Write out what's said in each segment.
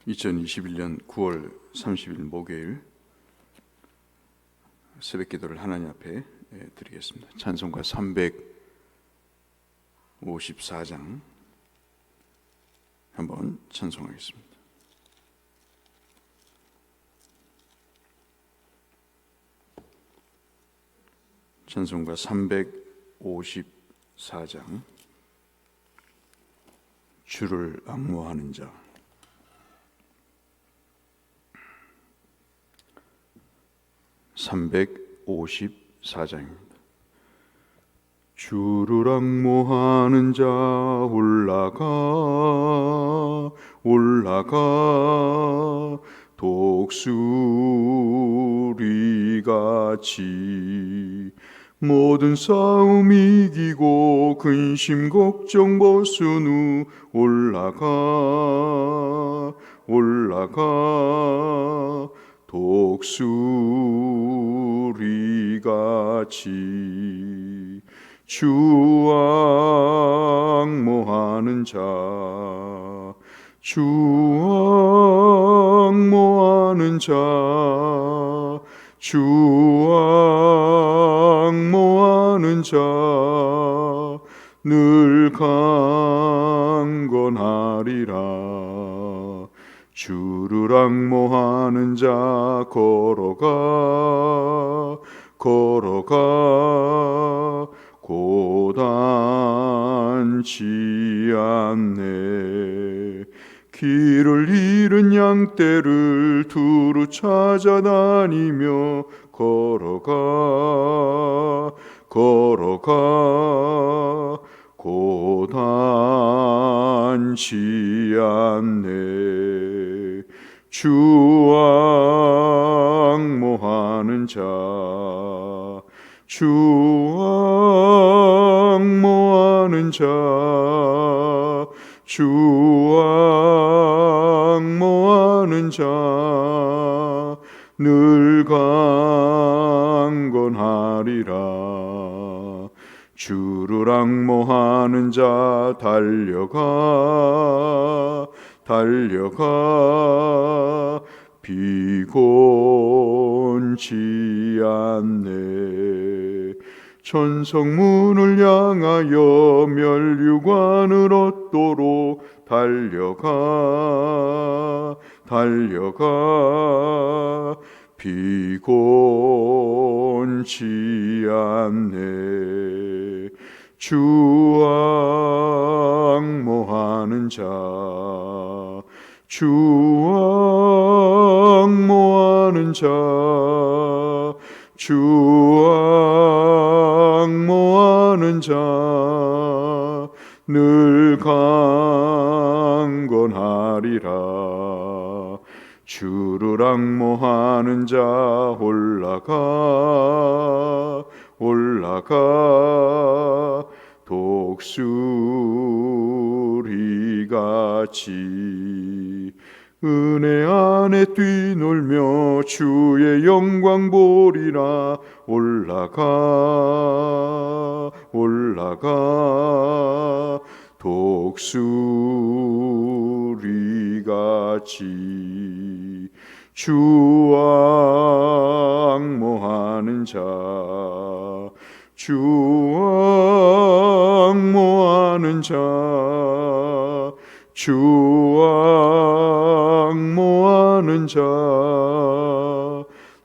2021년 9월 30일 목요일 새벽 기도를 하나님 앞에 드리겠습니다. 찬송가 354장 한번 찬송하겠습니다. 찬송가 354장 주를 앙모하는 자. (354장입니다) 주를 앙모하는 자 올라가 독수리같이 모든 싸움 이기고 근심 걱정 벗은 후 올라가 독수리같이 주 앙모하는 자 늘 강건하리라. 주를 앙모하는 자 걸어가 고단치 않네. 길을 잃은 양떼를 두루 찾아다니며 걸어가 고단치 않네. 주 앙모하는 자 늘 강건하리라. 주를 앙모하는 자 달려가 비곤치 않네. 천성문을 향하여 멸류관을 얻도록 달려가 비곤치 않네. 주 앙모하는 자 늘 강건하리라. 주를 앙모하는 자 올라가 독수리같이 은혜 안에 뛰놀며 주의 영광 보리라. 올라가 독수리같이 주 앙모하는 자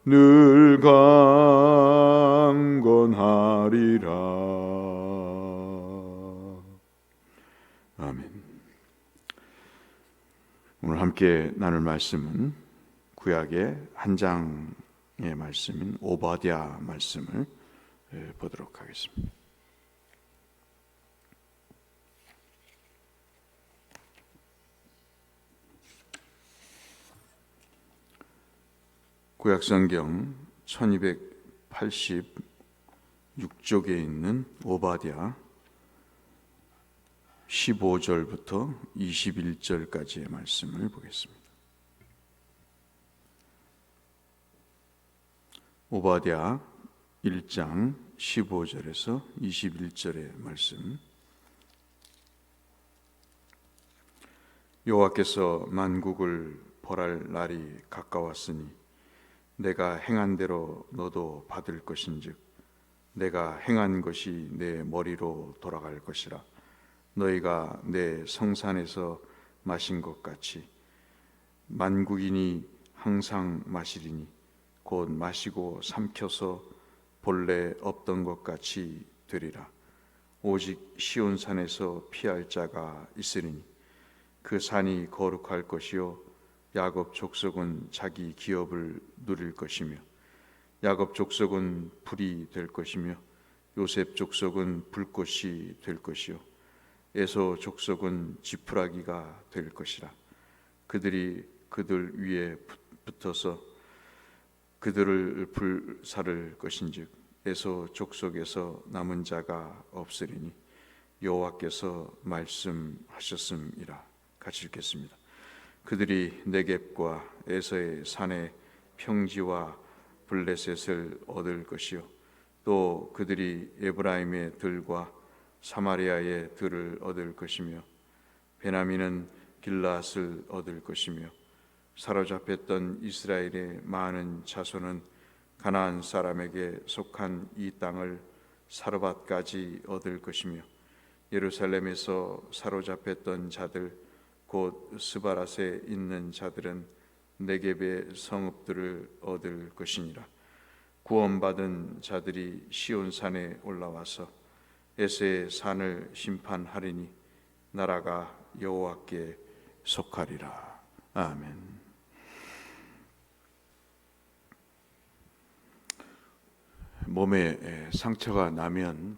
늘 강건하리라. 아멘. 오늘 함께 나눌 말씀은 구약의 한 장의 말씀인 오바댜 말씀을 보도록 하겠습니다. 구약성경 1286쪽에 있는 오바댜 15절부터 21절까지의 말씀을 보겠습니다. 오바댜 1장 15절에서 21절의 말씀. 여호와께서 만국을 벌할 날이 가까웠으니 내가 행한 대로 너도 받을 것인즉 내가 행한 것이 내 머리로 돌아갈 것이라. 너희가 내 성산에서 마신 것 같이 만국인이 항상 마시리니 곧 마시고 삼켜서 본래 없던 것 같이 되리라. 오직 시온산에서 피할 자가 있으리니 그 산이 거룩할 것이요 야곱 족속은 자기 기업을 누릴 것이며 야곱 족속은 불이 될 것이며 요셉 족속은 불꽃이 될 것이요 에서 족속은 지푸라기가 될 것이라. 그들이 그들 위에 붙어서 그들을 불사를 것인즉 에서 족속에서 남은 자가 없으리니 여호와께서 말씀하셨음이라. 같이 읽겠습니다. 그들이 네겝과 에서의 산의 평지와 블레셋을 얻을 것이요 또 그들이 에브라임의 들과 사마리아의 들을 얻을 것이며 베냐민은 길앗을 얻을 것이며 사로잡혔던 이스라엘의 많은 자손은 가나안 사람에게 속한 이 땅을 사르밧까지 얻을 것이며 예루살렘에서 사로잡혔던 자들 곧 스바랏에 있는 자들은 네겝의 성읍들을 얻을 것이니라. 구원받은 자들이 시온산에 올라와서 에세의 산을 심판하리니 나라가 여호와께 속하리라. 아멘. 몸에 상처가 나면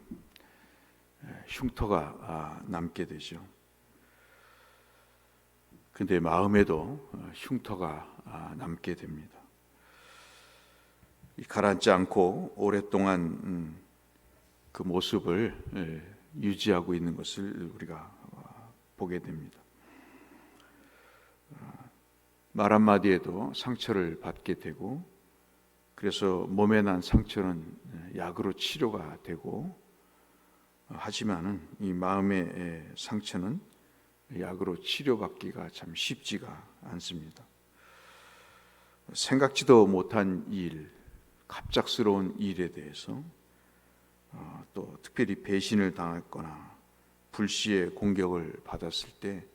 흉터가 남게 되죠. 근데 마음에도 흉터가 남게 됩니다. 가라앉지 않고 오랫동안 그 모습을 유지하고 있는 것을 우리가 보게 됩니다. 말 한마디에도 상처를 받게 되고, 그래서 몸에 난 상처는 약으로 치료가 되고, 하지만은 이 마음의 상처는 약으로 치료받기가 참 쉽지가 않습니다. 생각지도 못한 일, 갑작스러운 일에 대해서 또 특별히 배신을 당했거나 불시의 공격을 받았을 때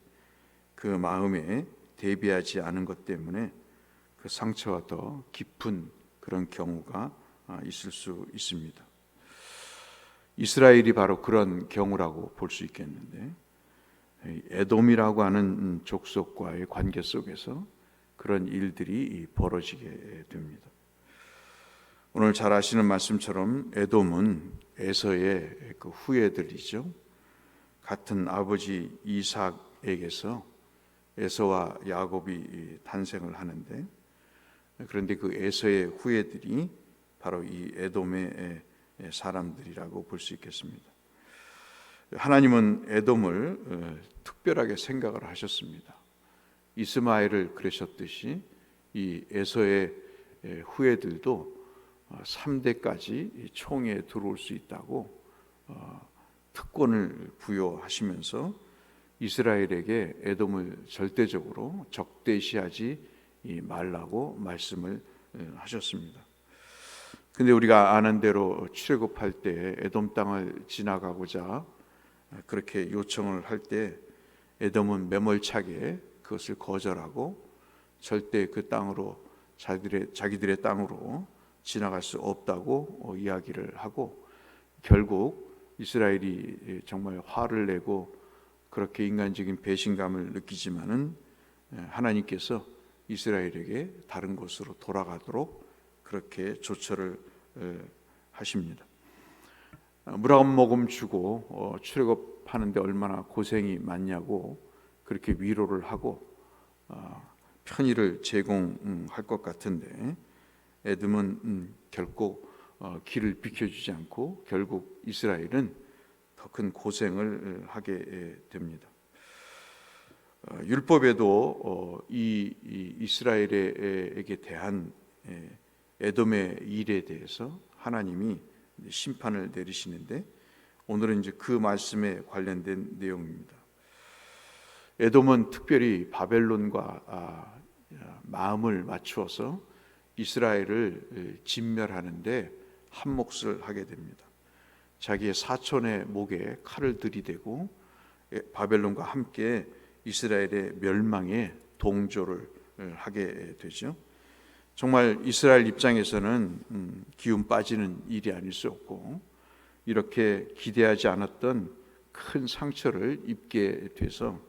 그 마음에 대비하지 않은 것 때문에 그 상처가 더 깊은 그런 경우가 있을 수 있습니다. 이스라엘이 바로 그런 경우라고 볼 수 있겠는데, 에돔이라고 하는 족속과의 관계 속에서 그런 일들이 벌어지게 됩니다. 오늘 잘 아시는 말씀처럼 에돔은 에서의 그 후예들이죠. 같은 아버지 이삭에게서 에서와 야곱이 탄생을 하는데, 그런데 그 에서의 후예들이 바로 이 에돔의 사람들이라고 볼 수 있겠습니다. 하나님은 에돔을 특별하게 생각을 하셨습니다. 이스마엘을 그러셨듯이 이 에서의 후예들도 3대까지 총에 들어올 수 있다고 특권을 부여하시면서 이스라엘에게 에돔을 절대적으로 적대시하지 말라고 말씀을 하셨습니다. 근데 우리가 아는 대로 출애굽할 때 에돔 땅을 지나가고자 그렇게 요청을 할 때 에돔은 매몰차게 그것을 거절하고 절대 그 땅으로 자기들의 땅으로 지나갈 수 없다고 이야기를 하고, 결국 이스라엘이 정말 화를 내고 그렇게 인간적인 배신감을 느끼지만은 하나님께서 이스라엘에게 다른 곳으로 돌아가도록 그렇게 조처를 하십니다. 물 한 모금 주고 출애굽하는데 얼마나 고생이 많냐고 그렇게 위로를 하고 편의를 제공할 것 같은데, 에돔은 결코 길을 비켜주지 않고 결국 이스라엘은 더 큰 고생을 하게 됩니다. 율법에도 이 이스라엘에게 대한 에돔의 일에 대해서 하나님이 심판을 내리시는데, 오늘은 이제 그 말씀에 관련된 내용입니다. 에돔은 특별히 바벨론과 마음을 맞추어서 이스라엘을 진멸하는데 한 몫을 하게 됩니다. 자기의 사촌의 목에 칼을 들이대고 바벨론과 함께 이스라엘의 멸망에 동조를 하게 되죠. 정말 이스라엘 입장에서는 기운 빠지는 일이 아닐 수 없고, 이렇게 기대하지 않았던 큰 상처를 입게 돼서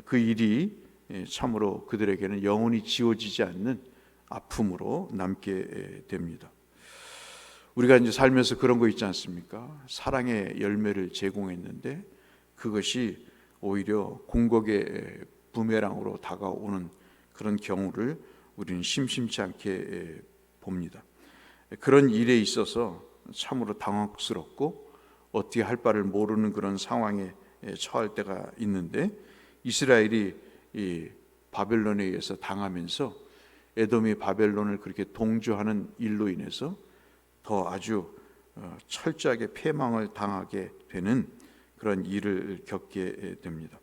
그 일이 참으로 그들에게는 영원히 지워지지 않는 아픔으로 남게 됩니다. 우리가 이제 살면서 그런 거 있지 않습니까? 사랑의 열매를 제공했는데 그것이 오히려 공격의 부메랑으로 다가오는 그런 경우를 우리는 심심치 않게 봅니다. 그런 일에 있어서 참으로 당황스럽고 어떻게 할 바를 모르는 그런 상황에 처할 때가 있는데, 이스라엘이 이 바벨론에 의해서 당하면서 에돔이 바벨론을 그렇게 동조하는 일로 인해서 더 아주 철저하게 패망을 당하게 되는 그런 일을 겪게 됩니다.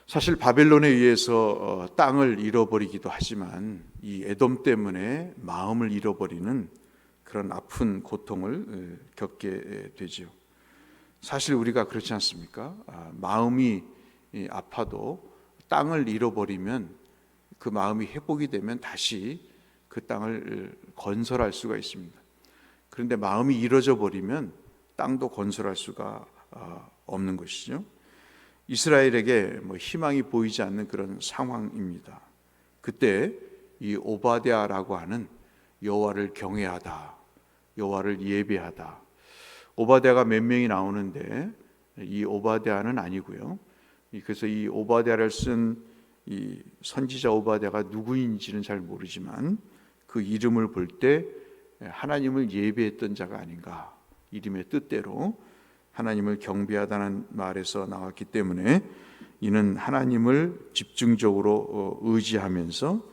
사실 바벨론에 의해서 땅을 잃어버리기도 하지만 이 에돔 때문에 마음을 잃어버리는 그런 아픈 고통을 겪게 되죠. 사실 우리가 그렇지 않습니까? 마음이 아파도 땅을 잃어버리면 그 마음이 회복이 되면 다시 그 땅을 건설할 수가 있습니다. 그런데 마음이 잃어져 버리면 땅도 건설할 수가 없는 것이죠. 이스라엘에게 희망이 보이지 않는 그런 상황입니다. 그때 이 오바댜라고 하는 여호와를 경외하다, 여호와를 예배하다. 오바댜가 몇 명이 나오는데 이 오바댜는 아니고요. 그래서 이 오바댜를 쓴 이 선지자 오바댜가 누구인지는 잘 모르지만 그 이름을 볼 때 하나님을 예배했던 자가 아닌가, 이름의 뜻대로 하나님을 경배하다는 말에서 나왔기 때문에 이는 하나님을 집중적으로 의지하면서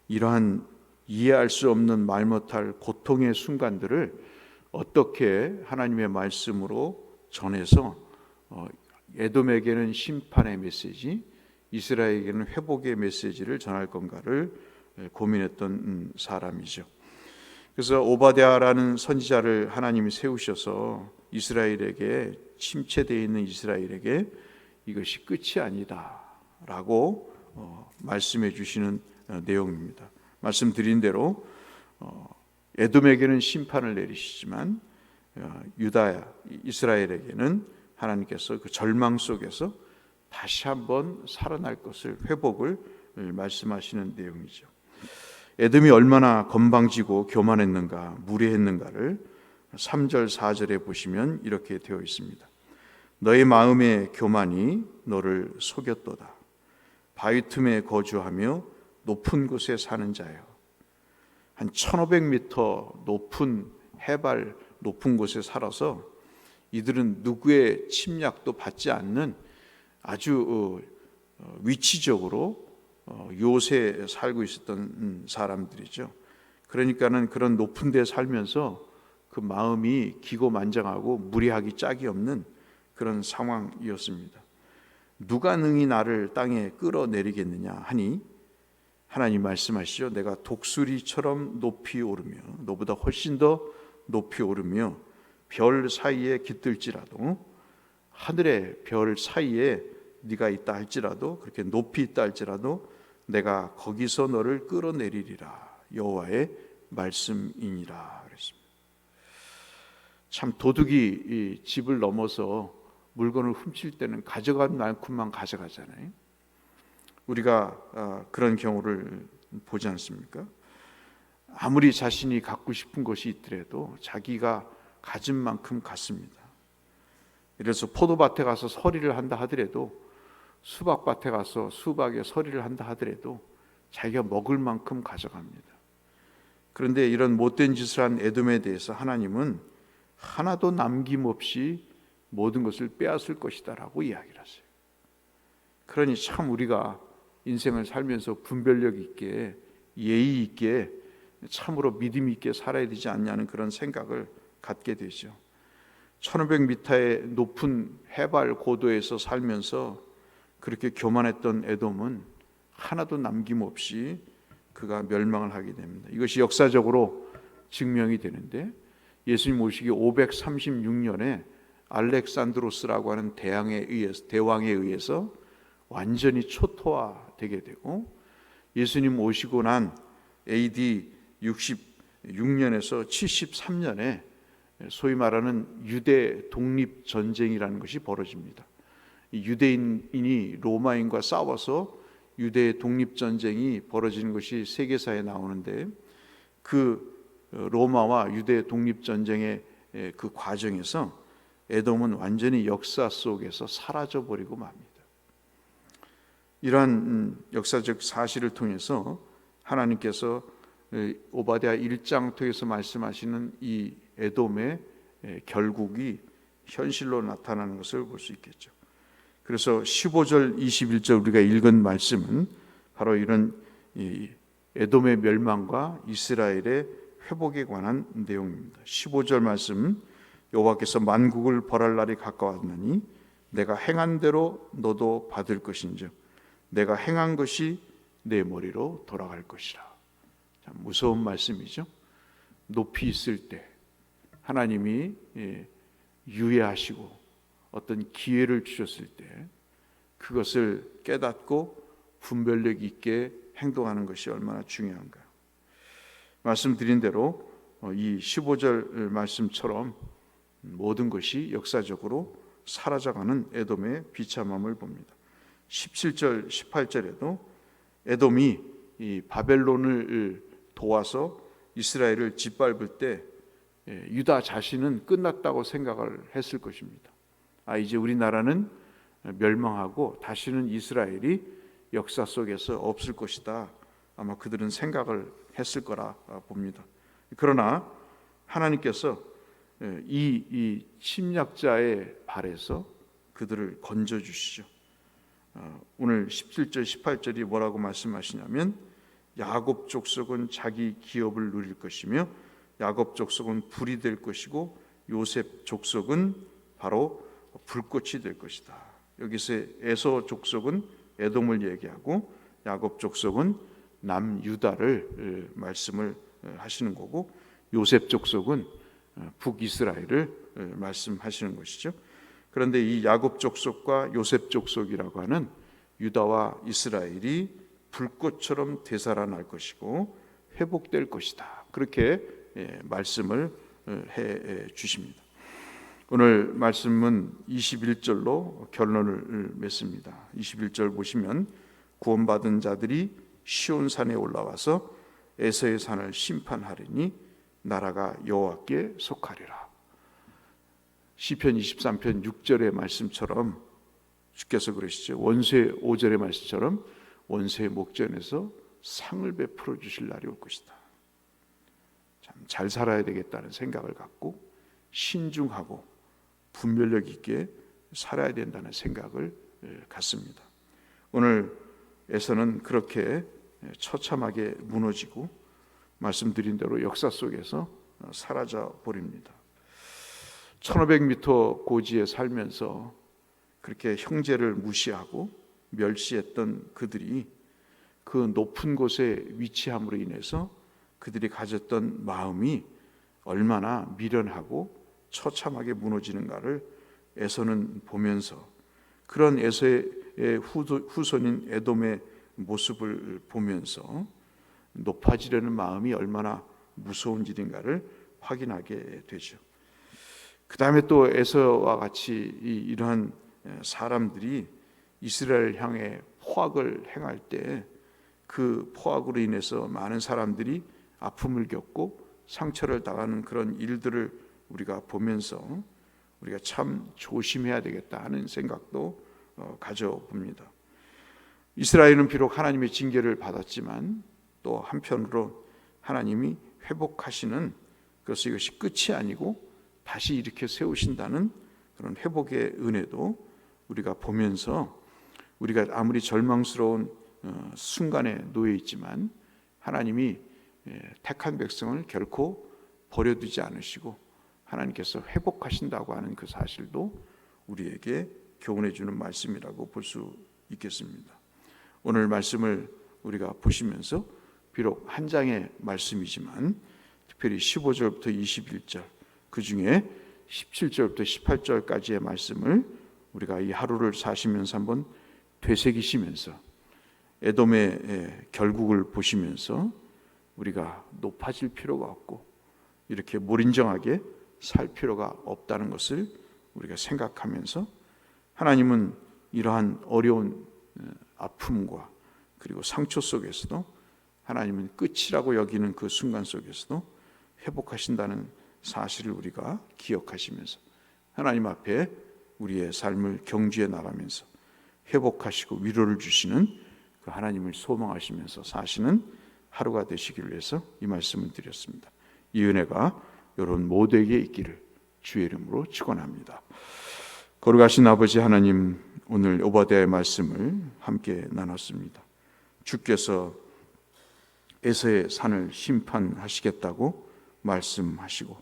이러한 이해할 수 없는 말 못할 고통의 순간들을 어떻게 하나님의 말씀으로 전해서 에돔에게는 심판의 메시지, 이스라엘에게는 회복의 메시지를 전할 건가를 고민했던 사람이죠. 그래서 오바댜라는 선지자를 하나님이 세우셔서 이스라엘에게, 침체되어 있는 이스라엘에게 이것이 끝이 아니다 라고 말씀해 주시는 내용입니다. 말씀드린 대로 에돔에게는 심판을 내리시지만 유다, 이스라엘에게는 하나님께서 그 절망 속에서 다시 한번 살아날 것을, 회복을 말씀하시는 내용이죠. 에돔이 얼마나 건방지고 교만했는가, 무례했는가를 3절 4절에 보시면 이렇게 되어 있습니다. 너의 마음의 교만이 너를 속였도다. 바위 틈에 거주하며 높은 곳에 사는 자여. 한 1500m 높은 해발 높은 곳에 살아서 이들은 누구의 침략도 받지 않는 아주 위치적으로 요새에 살고 있었던 사람들이죠. 그러니까는 그런 높은 데 살면서 그 마음이 기고만장하고 무리하기 짝이 없는 그런 상황이었습니다. 누가 능히 나를 땅에 끌어내리겠느냐 하니 하나님 말씀하시죠. 내가 독수리처럼 높이 오르며, 너보다 훨씬 더 높이 오르며 별 사이에 깃들지라도, 하늘의 별 사이에 네가 있다 할지라도, 그렇게 높이 있다 할지라도 내가 거기서 너를 끌어내리리라. 여호와의 말씀이니라 그랬습니다. 참 도둑이 이 집을 넘어서 물건을 훔칠 때는 가져간 만큼만 가져가잖아요. 우리가 그런 경우를 보지 않습니까? 아무리 자신이 갖고 싶은 것이 있더라도 자기가 가진 만큼 갖습니다. 그래서 포도밭에 가서 서리를 한다 하더라도, 수박밭에 가서 수박에 서리를 한다 하더라도 자기가 먹을 만큼 가져갑니다. 그런데 이런 못된 짓을 한 에돔에 대해서 하나님은 하나도 남김없이 모든 것을 빼앗을 것이다 라고 이야기를 하세요. 그러니 참 우리가 인생을 살면서 분별력 있게, 예의 있게, 참으로 믿음 있게 살아야 되지 않냐는 그런 생각을 갖게 되죠. 1500m의 높은 해발 고도에서 살면서 그렇게 교만했던 에돔은 하나도 남김없이 그가 멸망을 하게 됩니다. 이것이 역사적으로 증명이 되는데, 예수님 오시기 536년에 알렉산드로스라고 하는 대왕에 의해서 완전히 초토화되게 되고, 예수님 오시고 난 AD 66년에서 73년에 소위 말하는 유대 독립 전쟁이라는 것이 벌어집니다. 유대인이 로마인과 싸워서 유대 독립 전쟁이 벌어지는 것이 세계사에 나오는데, 그 로마와 유대 독립 전쟁의 그 과정에서 에돔은 완전히 역사 속에서 사라져 버리고 맙니다. 이러한 역사적 사실을 통해서 하나님께서 오바댜 1장 통해서 말씀하시는 이 에돔의 결국이 현실로 나타나는 것을 볼 수 있겠죠. 그래서 15절 21절 우리가 읽은 말씀은 바로 이런 에돔의 멸망과 이스라엘의 회복에 관한 내용입니다. 15절 말씀, 여호와께서 만국을 벌할 날이 가까웠나니 내가 행한 대로 너도 받을 것인즉 내가 행한 것이 내 머리로 돌아갈 것이라. 참 무서운 말씀이죠. 높이 있을 때 하나님이 유예하시고 어떤 기회를 주셨을 때 그것을 깨닫고 분별력 있게 행동하는 것이 얼마나 중요한가. 말씀드린 대로 이 15절 말씀처럼 모든 것이 역사적으로 사라져가는 에돔의 비참함을 봅니다. 17절 18절에도 에돔이 이 바벨론을 도와서 이스라엘을 짓밟을 때 유다 자신은 끝났다고 생각을 했을 것입니다. 이제 우리나라는 멸망하고 다시는 이스라엘이 역사 속에서 없을 것이다. 아마 그들은 생각을 했을 거라 봅니다. 그러나 하나님께서 이 침략자의 발에서 그들을 건져주시죠. 오늘 17절 18절이 뭐라고 말씀하시냐면, 야곱 족속은 자기 기업을 누릴 것이며 야곱 족속은 불이 될 것이고 요셉 족속은 바로 불꽃이 될 것이다. 여기서 에서 족속은 에돔을 얘기하고 야곱 족속은 남유다를 말씀을 하시는 거고, 요셉 족속은 북이스라엘을 말씀하시는 것이죠. 그런데 이 야곱 족속과 요셉 족속이라고 하는 유다와 이스라엘이 불꽃처럼 되살아날 것이고 회복될 것이다. 그렇게 말씀을 해 주십니다. 오늘 말씀은 21절로 결론을 맺습니다. 21절 보시면, 구원받은 자들이 시온산에 올라와서 에서의 산을 심판하리니 나라가 여호와께 속하리라. 시편 23편 6절의 말씀처럼 주께서 그러시죠. 원수의 5절의 말씀처럼 원수의 목전에서 상을 베풀어 주실 날이 올 것이다. 참 잘 살아야 되겠다는 생각을 갖고 신중하고 분별력 있게 살아야 된다는 생각을 갖습니다. 오늘 에서는 그렇게 처참하게 무너지고 말씀드린 대로 역사 속에서 사라져 버립니다. 1500m 고지에 살면서 그렇게 형제를 무시하고 멸시했던 그들이 그 높은 곳에 위치함으로 인해서 그들이 가졌던 마음이 얼마나 미련하고 처참하게 무너지는가를 에서는 보면서, 그런 에서의 후손인 에돔의 모습을 보면서 높아지려는 마음이 얼마나 무서운 일인가를 확인하게 되죠. 그 다음에 또 에서와 같이 이러한 사람들이 이스라엘 향해 포악을 행할 때 그 포악으로 인해서 많은 사람들이 아픔을 겪고 상처를 당하는 그런 일들을 우리가 보면서 우리가 참 조심해야 되겠다 하는 생각도 가져봅니다. 이스라엘은 비록 하나님의 징계를 받았지만 또 한편으로 하나님이 회복하시는, 그래서 이것이 끝이 아니고 다시 일으켜 세우신다는 그런 회복의 은혜도 우리가 보면서, 우리가 아무리 절망스러운 순간에 놓여 있지만 하나님이 택한 백성을 결코 버려두지 않으시고 하나님께서 회복하신다고 하는 그 사실도 우리에게 교훈해 주는 말씀이라고 볼 수 있겠습니다. 오늘 말씀을 우리가 보시면서 비록 한 장의 말씀이지만 특별히 15절부터 21절, 그 중에 17절부터 18절까지의 말씀을 우리가 이 하루를 사시면서 한번 되새기시면서 에돔의 결국을 보시면서 우리가 높아질 필요가 없고 이렇게 무린정하게 살 필요가 없다는 것을 우리가 생각하면서, 하나님은 이러한 어려운 아픔과 그리고 상처 속에서도 하나님은 끝이라고 여기는 그 순간 속에서도 회복하신다는 사실을 우리가 기억하시면서 하나님 앞에 우리의 삶을 경주해 나가면서 회복하시고 위로를 주시는 그 하나님을 소망하시면서 사시는 하루가 되시기를 위해서 이 말씀을 드렸습니다. 이 은혜가 여러분 모두에게 있기를 주의 이름으로 축원합니다. 거룩하신 아버지 하나님, 오늘 오바댜의 말씀을 함께 나눴습니다. 주께서 에서의 산을 심판하시겠다고 말씀하시고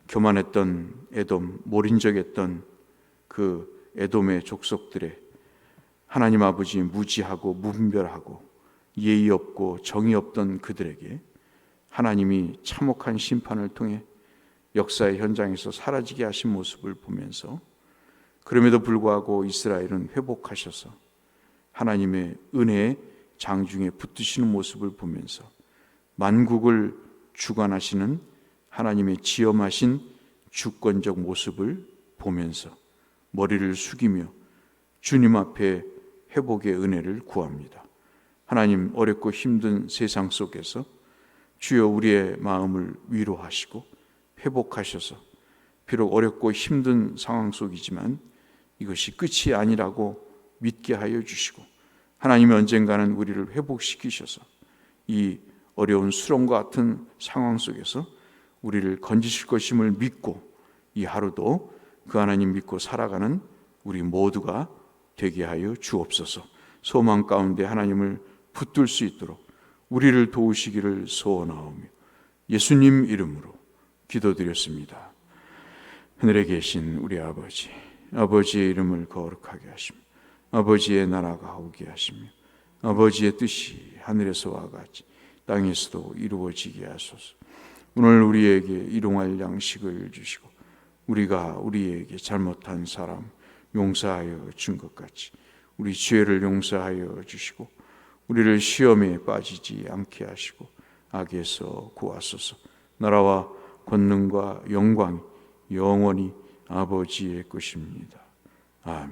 교만했던 에돔, 모린적했던 그 에돔의 족속들의 하나님 아버지 무지하고 무분별하고 예의 없고 정의 없던 그들에게 하나님이 참혹한 심판을 통해 역사의 현장에서 사라지게 하신 모습을 보면서, 그럼에도 불구하고 이스라엘은 회복하셔서 하나님의 은혜의 장중에 붙드시는 모습을 보면서 만국을 주관하시는 하나님의 지엄하신 주권적 모습을 보면서 머리를 숙이며 주님 앞에 회복의 은혜를 구합니다. 하나님, 어렵고 힘든 세상 속에서 주여 우리의 마음을 위로하시고 회복하셔서 비록 어렵고 힘든 상황 속이지만 이것이 끝이 아니라고 믿게 하여 주시고, 하나님이 언젠가는 우리를 회복시키셔서 이 어려운 수렁과 같은 상황 속에서 우리를 건지실 것임을 믿고 이 하루도 그 하나님 믿고 살아가는 우리 모두가 되게 하여 주옵소서. 소망 가운데 하나님을 붙들 수 있도록 우리를 도우시기를 소원하오며 예수님 이름으로 기도드렸습니다. 하늘에 계신 우리 아버지, 아버지의 이름을 거룩하게 하시며 아버지의 나라가 오게 하시며 아버지의 뜻이 하늘에서와 같이 땅에서도 이루어지게 하소서. 오늘 우리에게 일용할 양식을 주시고 우리가 우리에게 잘못한 사람 용서하여 준 것 같이 우리 죄를 용서하여 주시고 우리를 시험에 빠지지 않게 하시고 악에서 구하소서. 나라와 권능과 영광이 영원히 아버지의 것입니다. 아멘.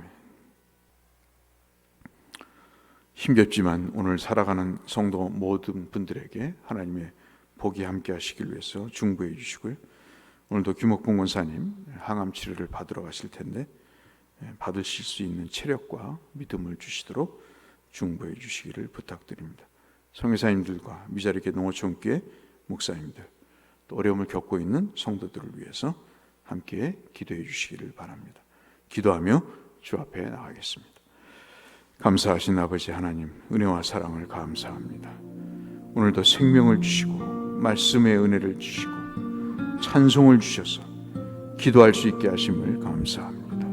힘겹지만 오늘 살아가는 성도 모든 분들에게 하나님의 복이 함께 하시길 위해서 중보해 주시고요. 오늘도 규목봉 권사님 항암 치료를 받으러 가실 텐데 받으실 수 있는 체력과 믿음을 주시도록 중보해 주시기를 부탁드립니다. 선교사님들과 미자리교 농어촌교회 목사님들, 또 어려움을 겪고 있는 성도들을 위해서 함께 기도해 주시기를 바랍니다. 기도하며 주 앞에 나가겠습니다. 감사하신 아버지 하나님, 은혜와 사랑을 감사합니다. 오늘도 생명을 주시고 말씀의 은혜를 주시고 찬송을 주셔서 기도할 수 있게 하심을 감사합니다.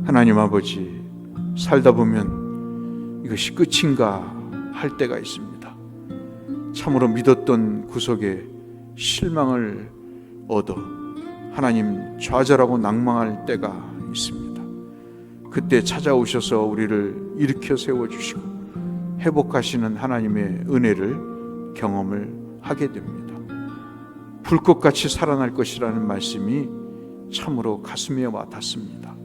하나님 아버지, 살다 보면 이것이 끝인가 할 때가 있습니다. 참으로 믿었던 구속에 실망을 얻어 하나님 좌절하고 낭망할 때가 있습니다. 그때 찾아오셔서 우리를 일으켜 세워주시고 회복하시는 하나님의 은혜를 경험을 하게 됩니다. 불꽃같이 살아날 것이라는 말씀이 참으로 가슴에 와닿습니다.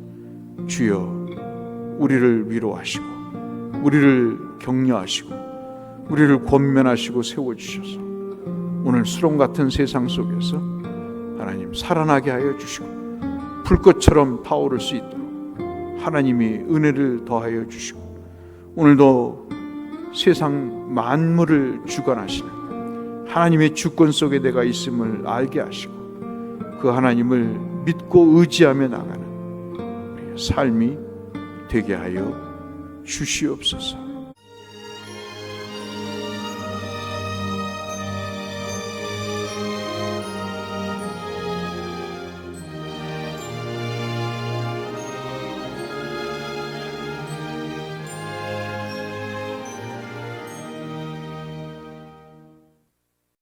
주여, 우리를 위로하시고 우리를 격려하시고 우리를 권면하시고 세워주셔서 오늘 수렁 같은 세상 속에서 하나님 살아나게 하여 주시고 불꽃처럼 타오를 수 있도록 하나님이 은혜를 더하여 주시고 오늘도 세상 만물을 주관하시는 하나님의 주권 속에 내가 있음을 알게 하시고 그 하나님을 믿고 의지하며 나가는 우리의 삶이 되게 하여 주시옵소서.